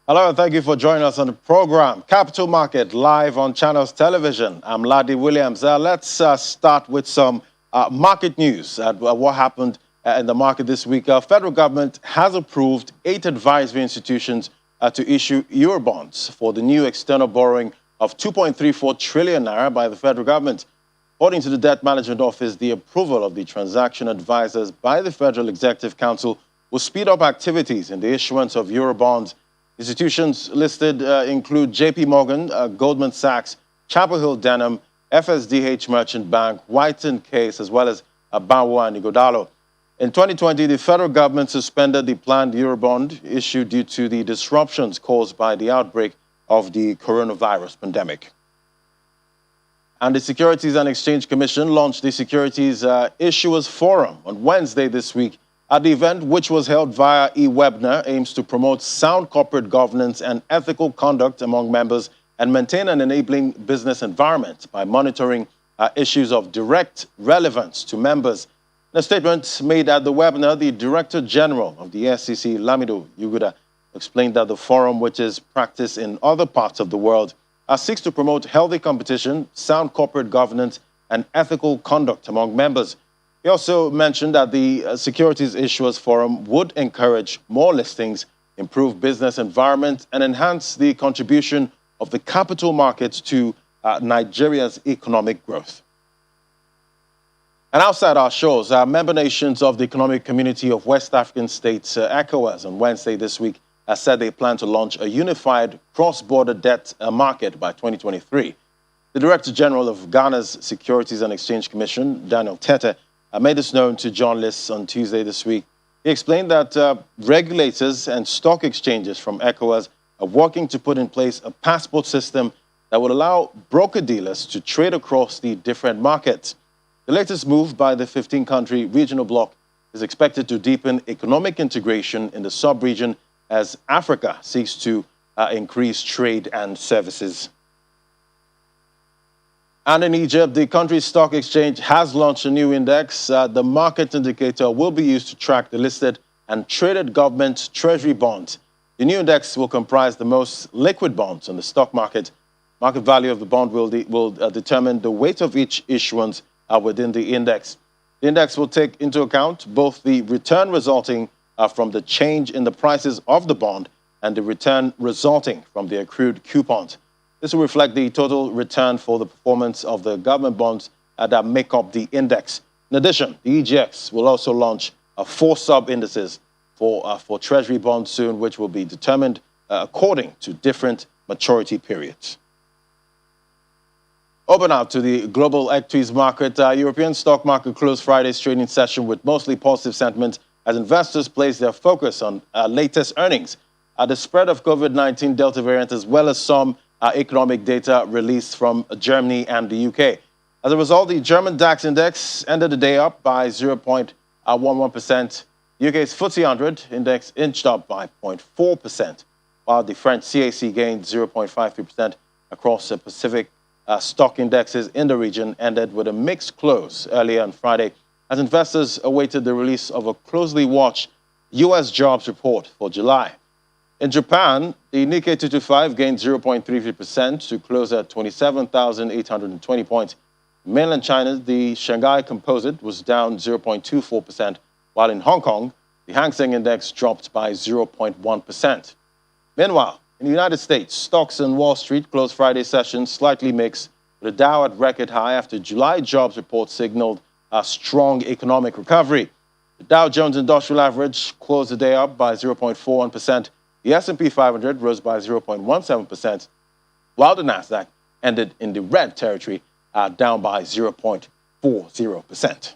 Hello, and thank you for joining us on the program. Capital Market live on Channels Television. I'm Ladi Williams. Let's start with some market news. What happened in the market this week? Federal government has approved 8 advisory institutions to issue Eurobonds for the new external borrowing of 2.34 trillion naira by the federal government. According to the Debt Management Office, the approval of the transaction advisors by the Federal Executive Council will speed up activities in the issuance of Eurobonds. Institutions listed include JP Morgan, Goldman Sachs, Chapel Hill Denham, FSDH Merchant Bank, White & Case, as well as Banwa and Igodalo. In 2020, the federal government suspended the planned Eurobond issue due to the disruptions caused by the outbreak of the coronavirus pandemic. And the Securities and Exchange Commission launched the Securities Issuers Forum on Wednesday this week. At the event, which was held via e-webinar, aims to promote sound corporate governance and ethical conduct among members and maintain an enabling business environment by monitoring issues of direct relevance to members. In a statement made at the webinar, the Director General of the SEC, Lamido Yuguda, explained that the forum, which is practiced in other parts of the world, seeks to promote healthy competition, sound corporate governance, and ethical conduct among members. He also mentioned that the Securities Issuers Forum would encourage more listings, improve business environment, and enhance the contribution of the capital markets to Nigeria's economic growth. And outside our shores, member nations of the Economic Community of West African States, ECOWAS, on Wednesday this week, said they plan to launch a unified cross-border debt market by 2023. The Director General of Ghana's Securities and Exchange Commission, Daniel Tete, made this known to journalists on Tuesday this week. He explained that regulators and stock exchanges from ECOWAS are working to put in place a passport system that would allow broker-dealers to trade across the different markets. The latest move by the 15-country regional bloc is expected to deepen economic integration in the sub-region as Africa seeks to increase trade and services. And in Egypt, the country's stock exchange has launched a new index. The market indicator will be used to track the listed and traded government treasury bonds. The new index will comprise the most liquid bonds on the stock market. Market value of the bond will determine the weight of each issuance within the index. The index will take into account both the return resulting from the change in the prices of the bond and the return resulting from the accrued coupons. This will reflect the total return for the performance of the government bonds that make up the index. In addition, the EGX will also launch 4 sub-indices for Treasury bonds soon, which will be determined according to different maturity periods. Over now to the global equities market. European stock market closed Friday's trading session with mostly positive sentiment as investors place their focus on latest earnings. The spread of COVID-19 Delta variant, as well as some economic data released from Germany and the UK. As a result, the German DAX index ended the day up by 0.11%. UK's FTSE 100 index inched up by 0.4%, while the French CAC gained 0.53% across the Pacific. Stock indexes in the region ended with a mixed close earlier on Friday as investors awaited the release of a closely watched U.S. jobs report for July. In Japan, the Nikkei 225 gained 0.33% to close at 27,820 points. In mainland China, the Shanghai Composite was down 0.24%, while in Hong Kong, the Hang Seng Index dropped by 0.1%. Meanwhile, in the United States, stocks on Wall Street closed Friday's session slightly mixed, with the Dow at record high after July jobs report signaled a strong economic recovery. The Dow Jones Industrial Average closed the day up by 0.41%. The S&P 500 rose by 0.17%, while the Nasdaq ended in the red territory, down by 0.40%.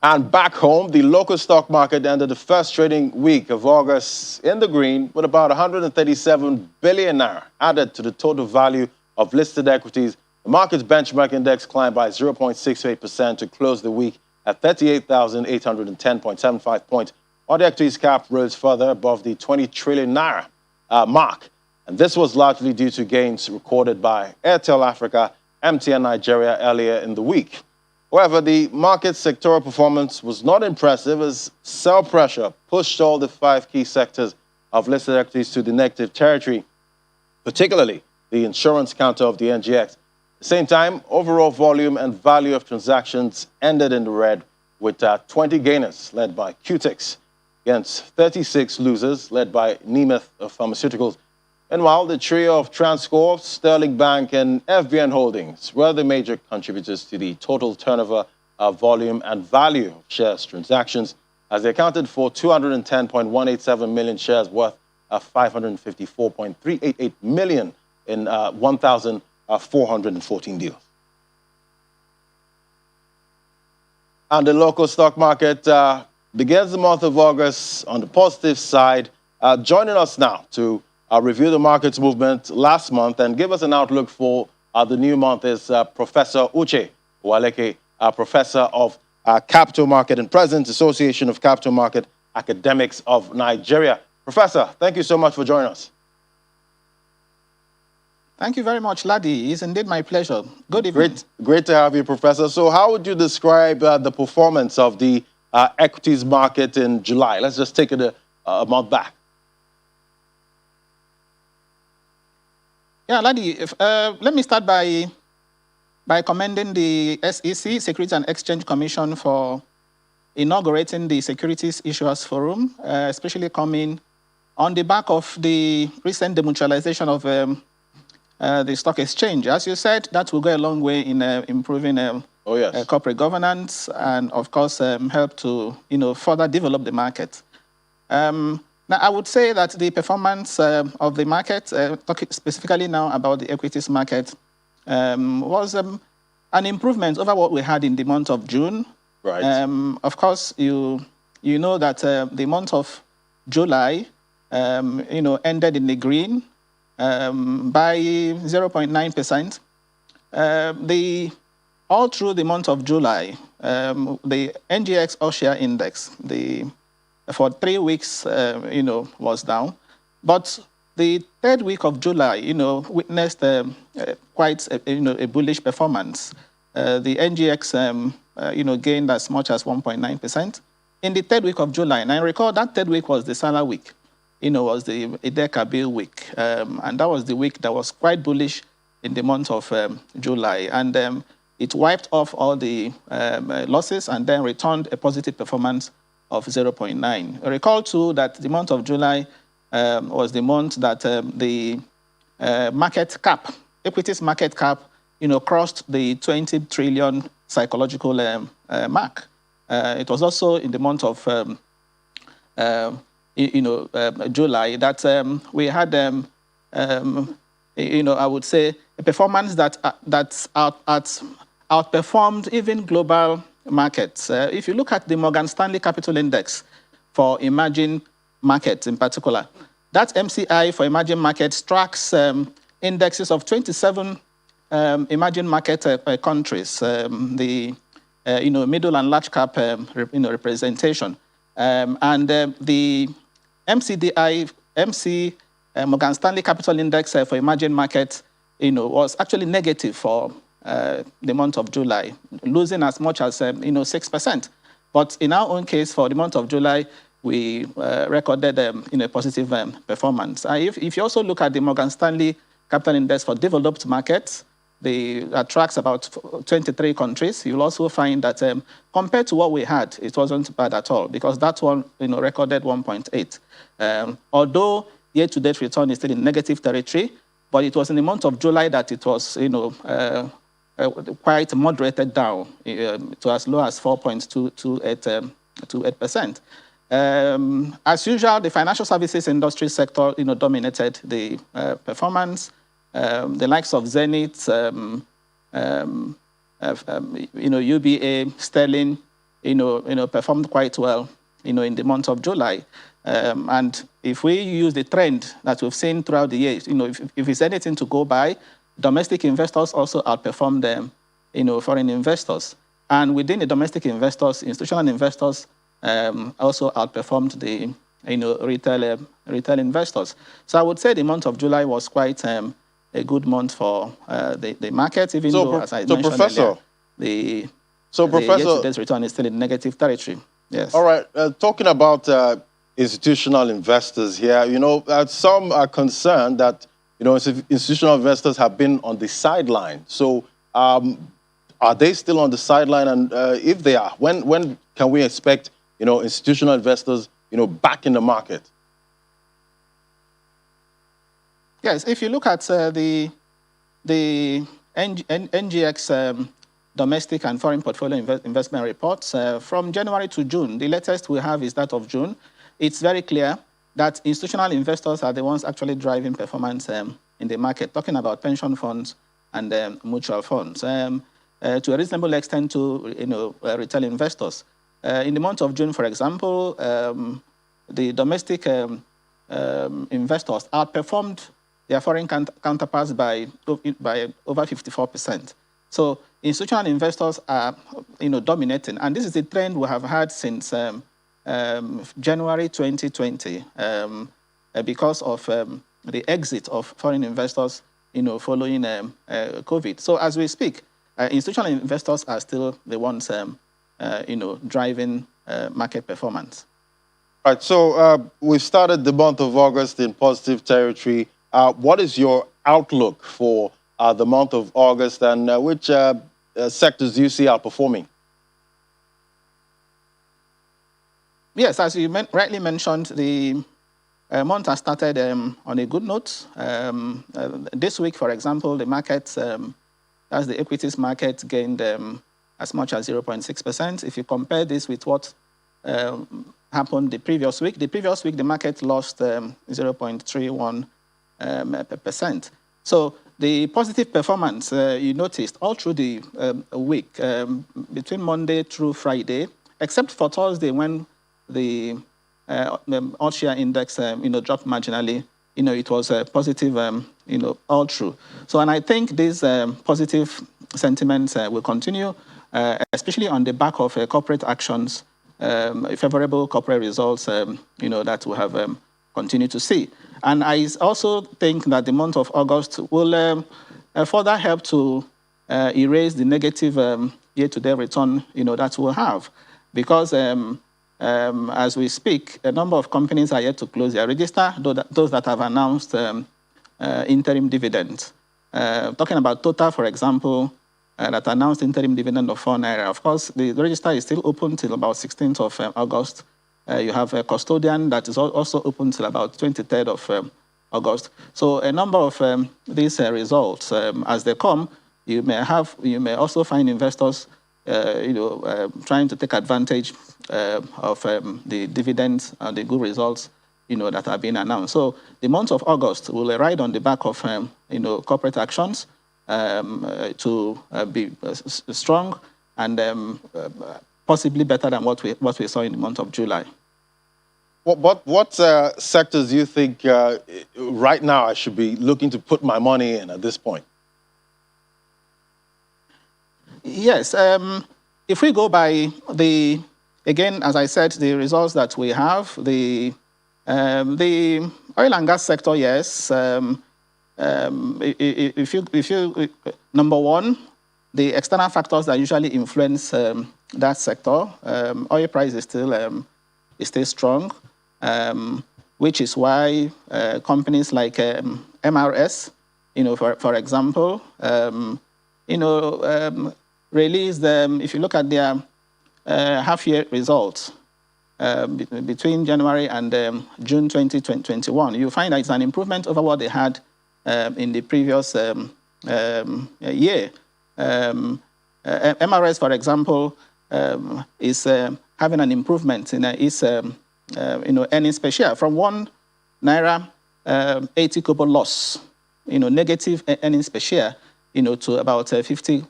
And back home, the local stock market ended the first trading week of August in the green with about 137 billion naira added to the total value of listed equities. The market's benchmark index climbed by 0.68% to close the week at 38,810.75 points, while the equities cap rose further above the 20 trillion naira mark. And this was largely due to gains recorded by Airtel Africa, MTN Nigeria earlier in the week. However, the market's sectoral performance was not impressive as sell pressure pushed all the 5 key sectors of listed equities to the negative territory, particularly the insurance counter of the NGX. At the same time, overall volume and value of transactions ended in the red, with 20 gainers led by Qtex against 36 losers led by Nemeth Pharmaceuticals. Meanwhile, the trio of Transcorp, Sterling Bank, and FBN Holdings were the major contributors to the total turnover, volume, and value of shares transactions, as they accounted for 210.187 million shares worth 554.388 million in 1,414 deals. And the local stock market begins the month of August on the positive side. Joining us now to review the market's movement last month and give us an outlook for the new month is Professor Uche Waleke, Professor of Capital Market and President, Association of Capital Market Academics of Nigeria. Professor, thank you so much for joining us. Thank you very much, Ladi. It's indeed my pleasure. Good evening. Great to have you, Professor. So how would you describe the performance of the equities market in July? Let's just take it a month back. Yeah, Ladi, let me start by commending the SEC, Securities and Exchange Commission, for inaugurating the Securities Issuers Forum, especially coming on the back of the recent demutualization of the stock exchange. As you said, that will go a long way in improving corporate governance and, of course, help to further develop the market. Now, I would say that the performance of the market, talking specifically now about the equities market, was an improvement over what we had in the month of June. Right. Of course, you know that the month of July, ended in the green by 0.9%. All through the month of July, the NGX All-Share Index, for 3 weeks, was down. But the third week of July, witnessed quite a bullish performance. The NGX, gained as much as 1.9% in the third week of July. And I recall that third week was the Salah week. Was the Eid-el-Kabir week. And that was the week that was quite bullish in the month of July. And it wiped off all the losses and then returned a positive performance of 0.9. I recall, too, that the month of July was the month that the market cap, equities market cap, crossed the 20 trillion psychological mark. It was also in the month of July that we had, I would say, a performance that outperformed even global markets. If you look at the Morgan Stanley Capital Index for emerging markets in particular, that MCI for emerging markets tracks indexes of 27 emerging market countries, the middle and large cap representation. And the Morgan Stanley Capital Index for emerging markets, was actually negative for the month of July, losing as much as 6%. But in our own case, for the month of July, we recorded a positive performance. If you also look at the Morgan Stanley Capital Index for developed markets, that tracks about 23 countries. You'll also find that compared to what we had, it wasn't bad at all, because that one recorded 1.8. Although year-to-date return is still in negative territory, but it was in the month of July that it was quite moderated down to as low as 4.28%. As usual, the financial services industry sector dominated the performance. The likes of Zenith, UBA, Sterling, performed quite well, in the month of July. And if we use the trend that we've seen throughout the year, if it's anything to go by, domestic investors also outperformed them, foreign investors. And within the domestic investors, institutional investors also outperformed the, retail investors. So I would say the month of July was quite a good month for the market, even though, as I mentioned earlier, the year-to-date return is still in negative territory. Yes. All right. Talking about institutional investors here. Some are concerned that, institutional investors have been on the sideline. So are they still on the sideline? And if they are, when can we expect, institutional investors, back in the market? Yes, if you look at the NGX domestic and foreign portfolio investment reports from January to June, the latest we have is that of June. It's very clear that institutional investors are the ones actually driving performance in the market, talking about pension funds and mutual funds. To a reasonable extent to retail investors. In the month of June, for example, the domestic investors outperformed their foreign counterparts by over 54%. So institutional investors are dominating, and this is the trend we have had since January 2020 because of the exit of foreign investors following COVID. So as we speak, institutional investors are still the ones driving market performance. Right. So we've started the month of August in positive territory. What is your outlook for the month of August, and which sectors do you see outperforming? Yes, as you rightly mentioned, the month has started on a good note. This week, for example, the market, as the equities market, gained as much as 0.6%. If you compare this with what happened the previous week, the market lost 0.31%. So the positive performance you noticed all through the week, between Monday through Friday, except for Thursday when the all-share index dropped marginally. It was positive all through. So, and I think these positive sentiments will continue, especially on the back of corporate actions, favorable corporate results, that we have continued to see. And I also think that the month of August will further help to erase the negative year-to-date return, that we'll have, because as we speak, a number of companies are yet to close their register, those that have announced interim dividends. Talking about Total, for example, that announced interim dividend of 4 naira. Of course, the register is still open till about 16th of August. You have a custodian that is also open till about 23rd of August. So a number of these results, as they come, you may also find investors, trying to take advantage of the dividends and the good results, that are being announced. So the month of August will ride on the back of, corporate actions to be strong and possibly better than what we saw in the month of July. What sectors do you think right now I should be looking to put my money in at this point? Yes, if we go by again, as I said, the results that we have, the oil and gas sector, yes. If you number one, the external factors that usually influence that sector, oil price is still strong, which is why companies like MRS, for example, released, if you look at their half-year results between January and June 2021, you find that it's an improvement over what they had in the previous year. MRS, for example, is having an improvement in its earnings per share from 1 naira 80 kobo loss, negative earnings per share, to about 50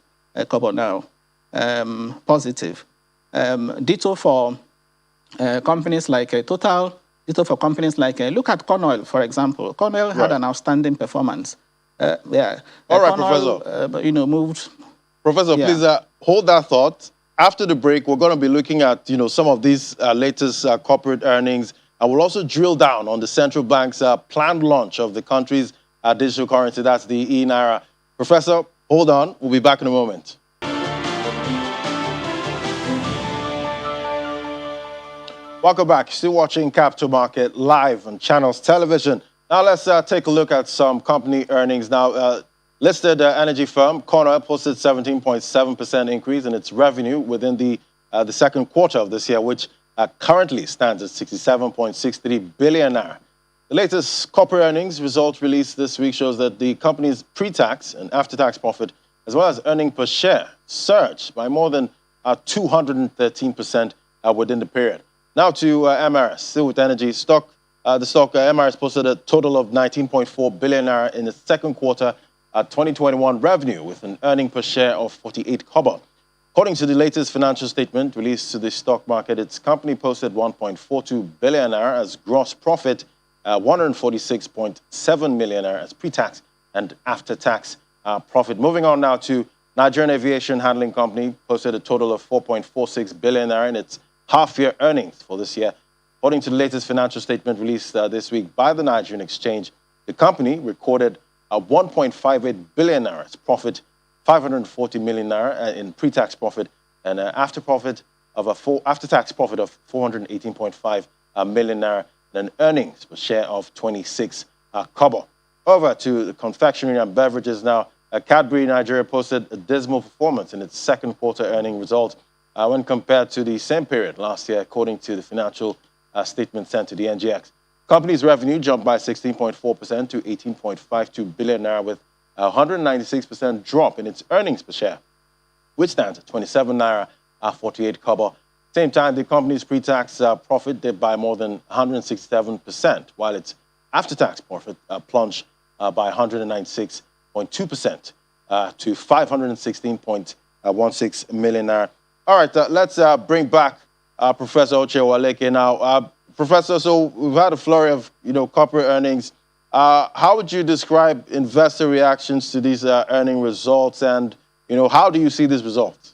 kobo now, positive. Ditto for companies like Total, ditto for companies like, look at Corn Oil, for example. Corn Oil had an outstanding performance. Yeah. All right, Corn Oil, Professor. Moved. Professor, Yeah. please hold that thought. After the break, we're going to be looking at, some of these latest corporate earnings, and we'll also drill down on the central bank's planned launch of the country's digital currency. That's the e-Naira. Professor, hold on. We'll be back in a moment. Welcome back. Still watching Capital Market live on Channels Television. Now let's take a look at some company earnings. Now, listed energy firm Corner posted 17.7% increase in its revenue within the second quarter of this year, which currently stands at 67.63 billion naira. The latest corporate earnings results released this week shows that the company's pre-tax and after-tax profit, as well as earnings per share, surged by more than 213% within the period. Now to MRS, still with energy stock. The stock MRS posted a total of 19.4 billion naira in the second quarter 2021 revenue, with an earning per share of 48 kobo. According to the latest financial statement released to the stock market, its company posted 1.42 billion naira as gross profit, 146.7 million naira as pre-tax and after-tax profit. Moving on now to Nigerian Aviation Handling Company, posted a total of 4.46 billion naira in its half-year earnings for this year. According to the latest financial statement released this week by the Nigerian Exchange, the company recorded a 1.58 billion naira as profit, 540 million naira in pre-tax profit, and after-tax profit of 418.5 million naira, and an earnings per share of 26 kobo. Over to the confectionery and beverages now. Cadbury Nigeria posted a dismal performance in its second quarter earning result when compared to the same period last year, according to the financial statement sent to the NGX. Company's revenue jumped by 16.4% to 18.52 billion naira, with a 196% drop in its earnings per share, which stands at 27 naira 48 kobo. Same time, the company's pre-tax profit dipped by more than 167%, while its after-tax profit plunged by 196.2% to 516.16 million naira. All right, let's bring back Professor Oche Waleke now. Professor, so we've had a flurry of corporate earnings. How would you describe investor reactions to these earning results, and how do you see these results?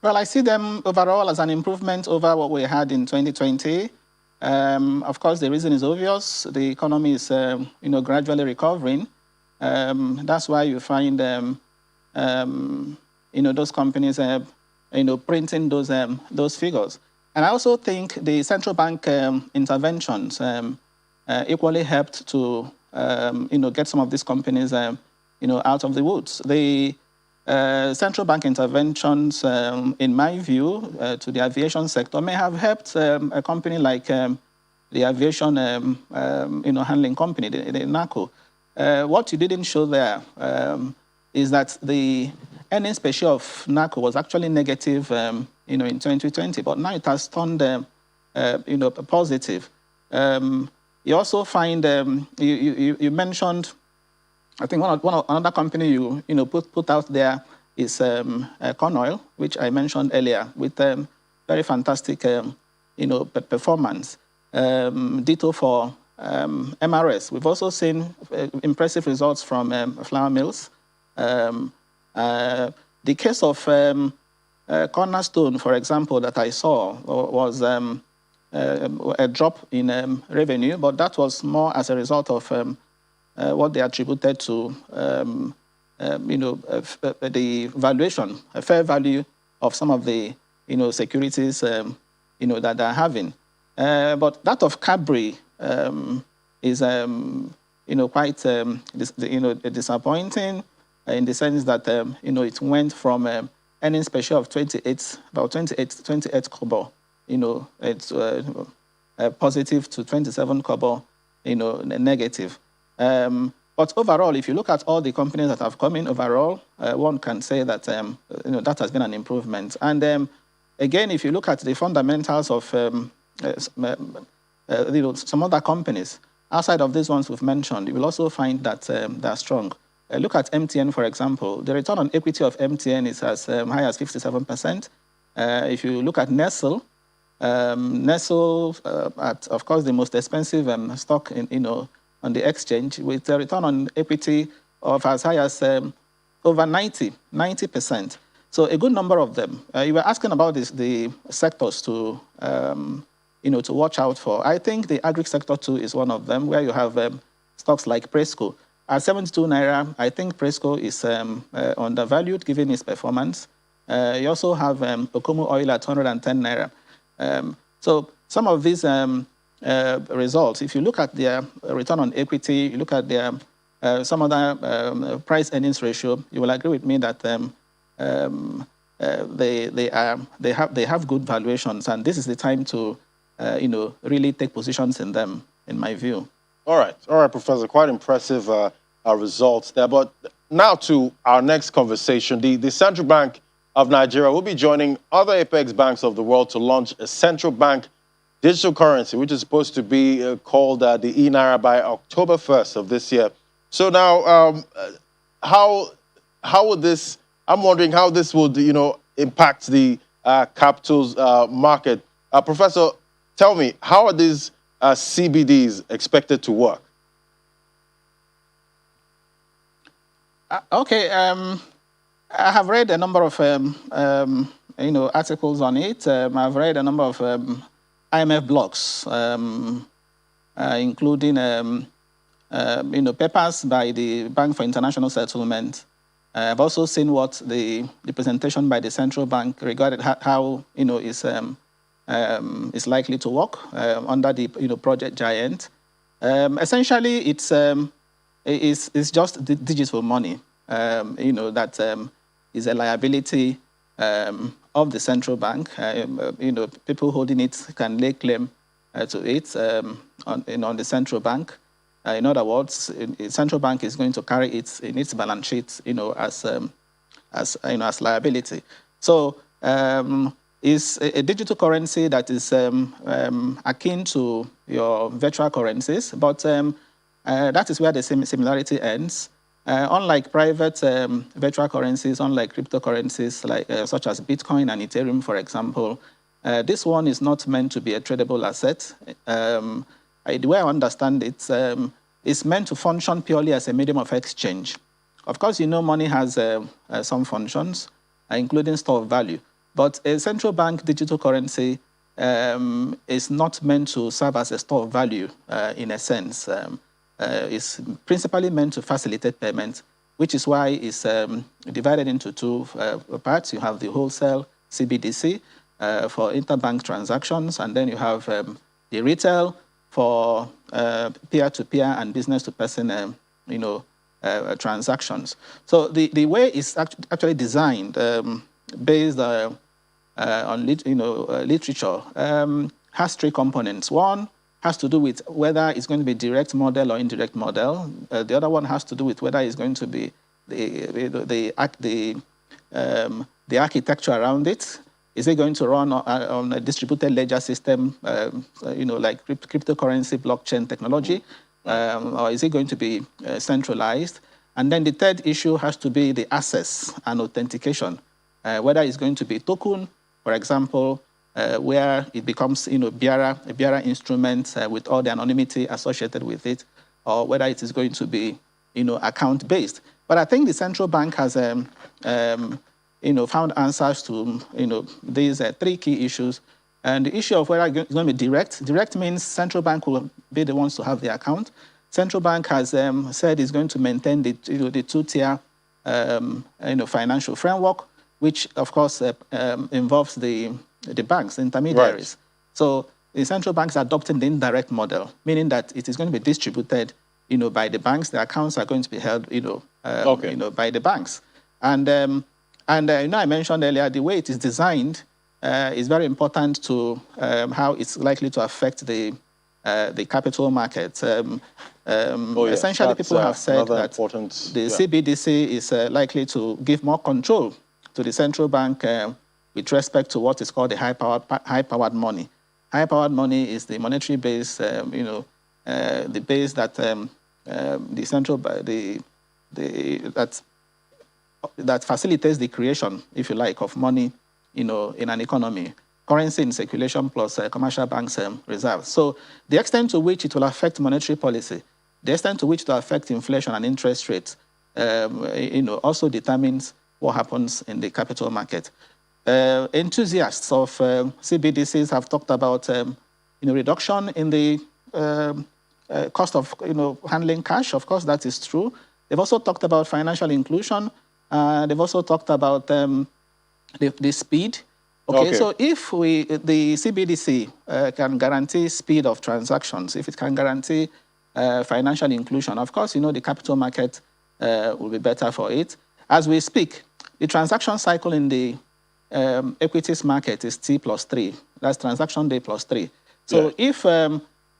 Well, I see them overall as an improvement over what we had in 2020. Of course, the reason is obvious. The economy is gradually recovering. That's why you find those companies printing those figures. And I also think the central bank interventions equally helped to get some of these companies out of the woods. The central bank interventions, in my view, to the aviation sector may have helped a company like the aviation handling company, the NACO. What you didn't show there is that the earnings per share of NACO was actually negative in 2020, but now it has turned positive. You also find you mentioned, I think another company you put out there is Cornell, which I mentioned earlier, with very fantastic performance. Ditto for MRS. We've also seen impressive results from flour mills. The case of Cornerstone, for example, that I saw was a drop in revenue, but that was more as a result of what they attributed to the valuation, a fair value of some of the securities that they're having. But that of Cadbury is quite disappointing in the sense that it went from earnings per share of 28 kobo, it's positive, to 27 kobo, negative. But overall, if you look at all the companies that have come in overall, one can say that that has been an improvement. And again, if you look at the fundamentals of some other companies outside of these ones we've mentioned, you will also find that they're strong. Look at MTN, for example. The return on equity of MTN is as high as 57%. If you look at Nestle, at, of course, the most expensive stock on the exchange, with a return on equity of as high as over 90%. So a good number of them. You were asking about the sectors to watch out for. I think the agri sector too is one of them, where you have stocks like Presco. At 72 naira, I think Presco is undervalued given its performance. You also have Okumu oil at 110 naira. So some of these results, if you look at their return on equity, you look at their some other price earnings ratio, you will agree with me that they have good valuations, and this is the time to really take positions in them, in my view. All right, Professor. Quite impressive results there. But now to our next conversation. The Central Bank of Nigeria will be joining other apex banks of the world to launch a central bank digital currency, which is supposed to be called the e-Naira by October 1st of this year. So now, how would this? I'm wondering how this would impact the capitals market. Professor, tell me, how are these CBDs expected to work? Okay, I have read a number of articles on it. I've read a number of IMF blogs, including papers by the Bank for International Settlement. I've also seen what the presentation by the central bank regarding how is likely to work under the Project Giant. Essentially, it's just digital money. That is a liability of the central bank. People holding it can lay claim to it on the central bank. In other words, the central bank is going to carry it in its balance sheet, as liability. So it's a digital currency that is akin to your virtual currencies, but that is where the similarity ends. Unlike private virtual currencies, unlike cryptocurrencies such as Bitcoin and Ethereum, for example, this one is not meant to be a tradable asset. The way I understand it, it's meant to function purely as a medium of exchange. Of course, money has some functions, including store of value. But a central bank digital currency is not meant to serve as a store of value in a sense. It's principally meant to facilitate payment, which is why it's divided into two parts. You have the wholesale CBDC for interbank transactions, and then you have the retail for peer-to-peer and business-to-person transactions. So the way it's actually designed, based on literature, has three components. One has to do with whether it's going to be direct model or indirect model. The other one has to do with whether it's going to be the architecture around it. Is it going to run on a distributed ledger system, like cryptocurrency, blockchain technology, or is it going to be centralized? And then the third issue has to be the access and authentication, whether it's going to be token, for example, where it becomes a bearer instrument with all the anonymity associated with it, or whether it is going to be account-based. But I think the central bank has found answers to these three key issues. And the issue of whether it's going to be direct. Direct means central bank will be the ones to have the account. Central bank has said it's going to maintain the two-tier financial framework, which of course involves the banks, the intermediaries. Right. So the central bank is adopting the indirect model, meaning that it is going to be distributed, by the banks. The accounts are going to be held, by the banks. And I mentioned earlier the way it is designed is very important to how it's likely to affect the capital markets. Essentially, people have said that the CBDC is likely to give more control to the central bank with respect to what is called the high-powered money. High-powered money is the monetary base, the base that the central that facilitates the creation, if you like, of money, in an economy, currency in circulation plus commercial banks reserves. So the extent to which it will affect monetary policy, the extent to which it will affect inflation and interest rates, also determines what happens in the capital market. Enthusiasts of CBDCs have talked about reduction in the cost of handling cash. Of course, that is true. They've also talked about financial inclusion. They've also talked about the speed. Okay, so if the CBDC can guarantee speed of transactions, if it can guarantee financial inclusion, of course, the capital market will be better for it. As we speak, the transaction cycle in the equities market is T+3. That's transaction day +3. So if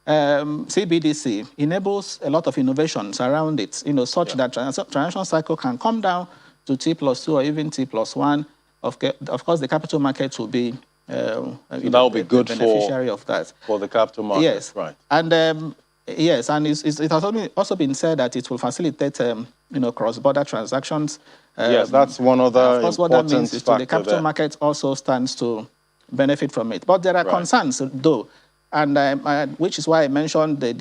CBDC enables a lot of innovations around it, such that transaction cycle can come down to T+2 or even T+1, of course, the capital market will be so that will be good beneficiary of that. For the capital market. Yes, right. And yes, and it has also been said that it will facilitate cross-border transactions. Yes, that's one other of course, what that means is the capital there. market also stands to benefit from it. But there are concerns, though, and which is why I mentioned that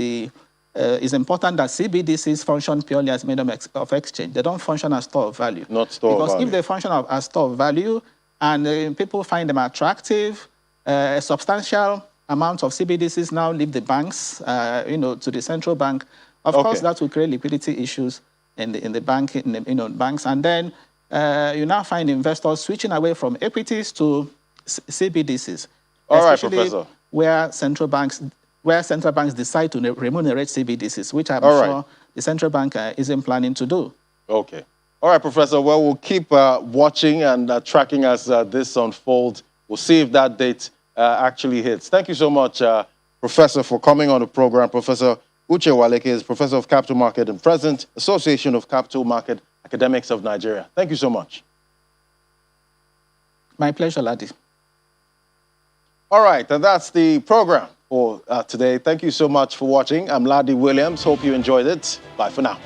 it's important that CBDCs function purely as medium of exchange. They don't function as store of value. Not store of value. Because if they function as store of value and people find them attractive, a substantial amount of CBDCs now leave the banks, to the central bank. Of course, that will create liquidity issues in the banks, and then you now find investors switching away from equities to CBDCs. All right, Professor. Where central banks decide to remunerate CBDCs, which I'm sure the central bank isn't planning to do. Okay. All right, Professor. Well, we'll keep watching and tracking as this unfolds. We'll see if that date actually hits. Thank you so much, Professor, for coming on the program. Professor Uche Waleke is Professor of Capital Market and President, Association of Capital Market Academics of Nigeria. Thank you so much. My pleasure, Ladi. All right, and that's the program for today. Thank you so much for watching. I'm Ladi Williams. Hope you enjoyed it. Bye for now.